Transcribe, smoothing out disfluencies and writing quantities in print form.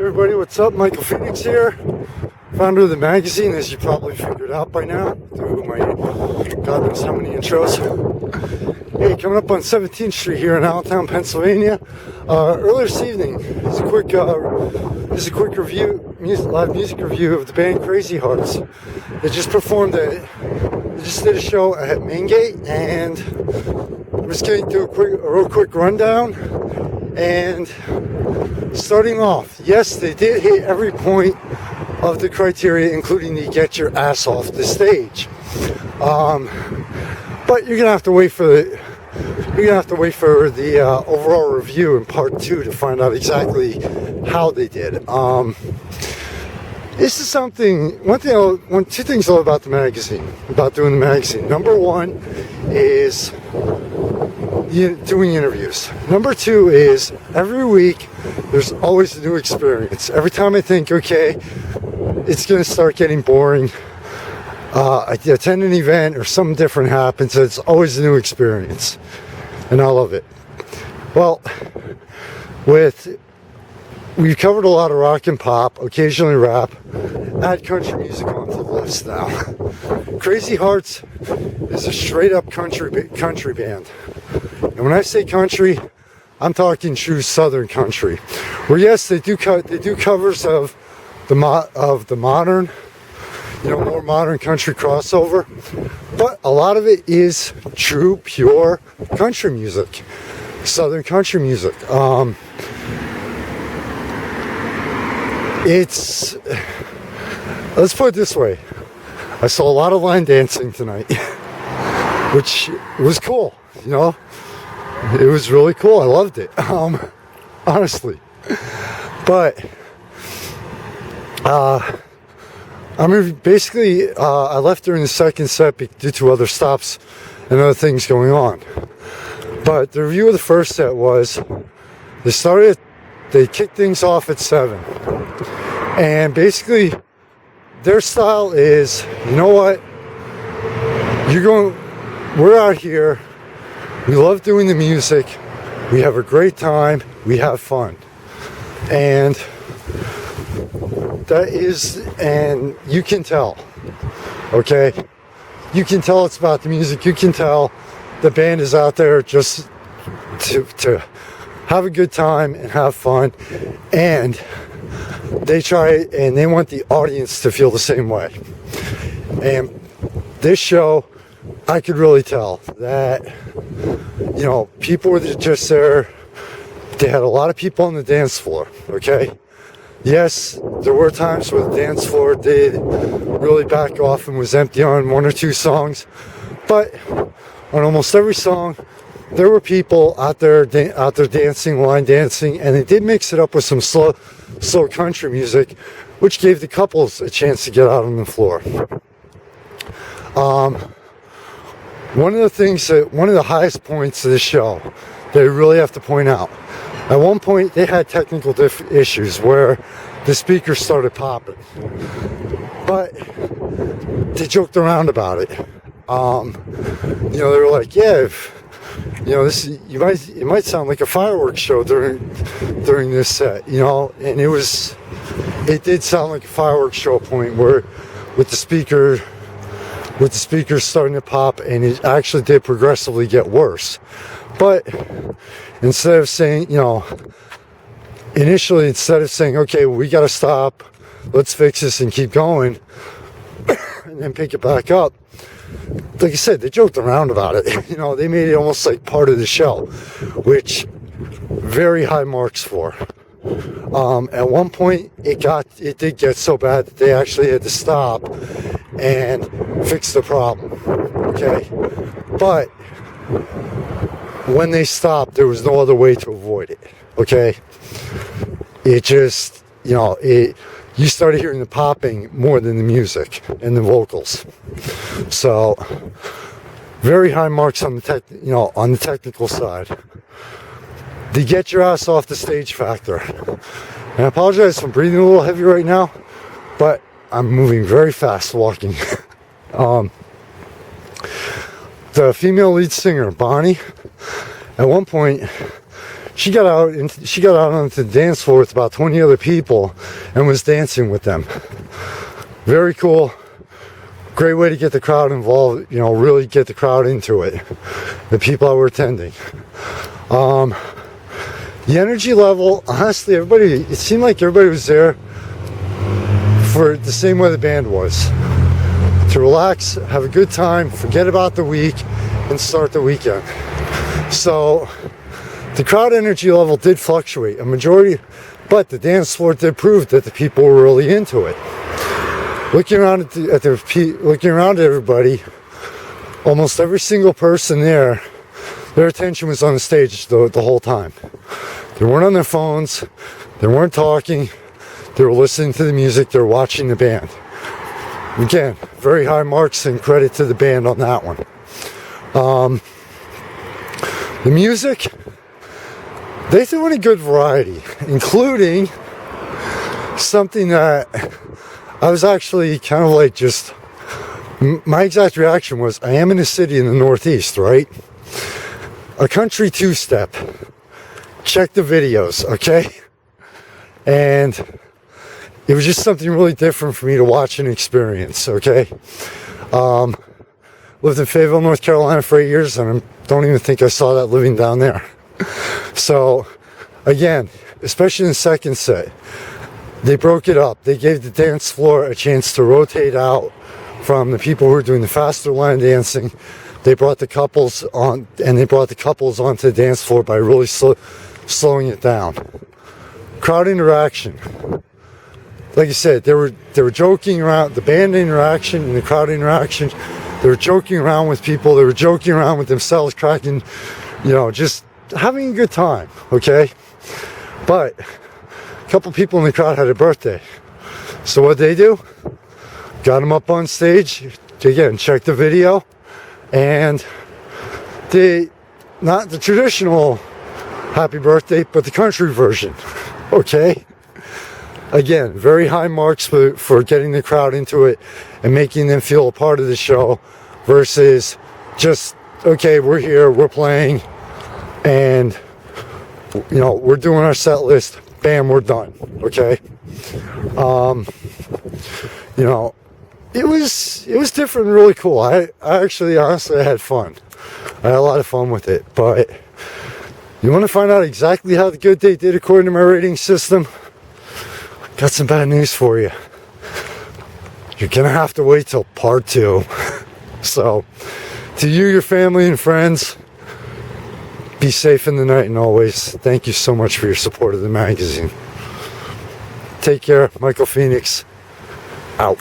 everybody, what's up? Michael Phoenix here, founder of the magazine, as you probably figured out by now through my God knows how many intros. Hey, coming up on 17th Street here in Allentown, Pennsylvania. Earlier this evening, it's a quick review, live music review of the band Crazy Hearts. They just did a show at Main Gate, and I'm just going to do a real quick rundown. And starting off, yes, they did hit every point of the criteria, including the get your ass off the stage. But you're gonna have to wait for the overall review in part 2 to find out exactly how they did. This is something. Two things I love about the magazine, about doing the magazine. Number one is doing interviews. Number two is every week there's always a new experience. Every time I think, okay, it's going to start getting boring, I attend an event or something different happens, it's always a new experience. And I love it. Well, we've covered a lot of rock and pop, occasionally rap, add country music onto the list now. Crazy Hearts is a straight up country band. And when I say country, I'm talking true Southern country. Where yes, they do covers of the modern, more modern country crossover, but a lot of it is true, pure country music, Southern country music. Let's put it this way. I saw a lot of line dancing tonight, which was cool, It was really cool. I loved it, honestly. But I left during the second set due to other stops and other things going on. But the review of the first set was they kicked things off at 7. And basically, their style is, we're out here, we love doing the music, we have a great time, we have fun. And you can tell, okay? You can tell it's about the music, you can tell the band is out there just to have a good time and have fun, and they want the audience to feel the same way. And this show, I could really tell that, people were just there. They had a lot of people on the dance floor, okay? Yes, there were times where the dance floor did really back off and was empty on one or two songs, but on almost every song, there were people out there dancing, line dancing, and they did mix it up with some slow country music, which gave the couples a chance to get out on the floor. One of the highest points of the show that I really have to point out, at one point they had technical issues where the speakers started popping, but they joked around about it. They were like, yeah, it might sound like a fireworks show during this set, and it did sound like a fireworks show point where with the speakers starting to pop, and it actually did progressively get worse. But instead of saying, instead of saying, okay, we got to stop, let's fix this and keep going, and then pick it back up, like I said, they joked around about it. They made it almost like part of the show, which very high marks for. At one point, it did get so bad that they actually had to stop and fix the problem. Okay, but when they stopped, there was no other way to avoid it. Okay, it just you started hearing the popping more than the music and the vocals. So very high marks on the on the technical side. The get your ass off the stage factor. And I apologize for breathing a little heavy right now, but I'm moving very fast walking. The female lead singer, Bonnie, at one point, she got out onto the dance floor with about 20 other people and was dancing with them. Very cool. Great way to get the crowd involved, you know, really get the crowd into it. The people that were attending. The energy level, honestly, it seemed like everybody was there for the same way the band was. To relax, have a good time, forget about the week, and start the weekend. So, the crowd energy level did fluctuate, a majority, but the dance floor did prove that the people were really into it. Looking around looking around at everybody, almost every single person there, their attention was on the stage the whole time. They weren't on their phones, they weren't talking, they were listening to the music, they were watching the band. Again, very high marks and credit to the band on that one. The music, they threw in a good variety, including something that I was actually kind of like just, my exact reaction was, I am in a city in the Northeast, right? A country two-step. Check the videos, okay? And it was just something really different for me to watch and experience, okay? Lived in Fayetteville, North Carolina for 8 years, and I don't even think I saw that living down there. So, again, especially in the second set, they broke it up. They gave the dance floor a chance to rotate out from the people who were doing the faster line dancing. They brought the couples on, and they brought the couples onto the dance floor by really slowing it down. Crowd interaction. Like I said, they were joking around, the band interaction and the crowd interaction. They were joking around with people. They were joking around with themselves, cracking, you know, just having a good time, okay? But a couple people in the crowd had a birthday. So what'd they do? Got them up on stage. Again, check the video. And not the traditional happy birthday, but the country version, okay? Again, very high marks for getting the crowd into it and making them feel a part of the show versus just, okay, we're here, we're playing, and, you know, we're doing our set list, bam, we're done, okay? You know, it was different and really cool. I actually, honestly, I had fun. I had a lot of fun with it, but you want to find out exactly how the good day did according to my rating system? Got some bad news for you. You're gonna have to wait till part 2. So, to you, your family, and friends, be safe in the night, and always thank you so much for your support of the magazine. Take care. Michael Phoenix, out.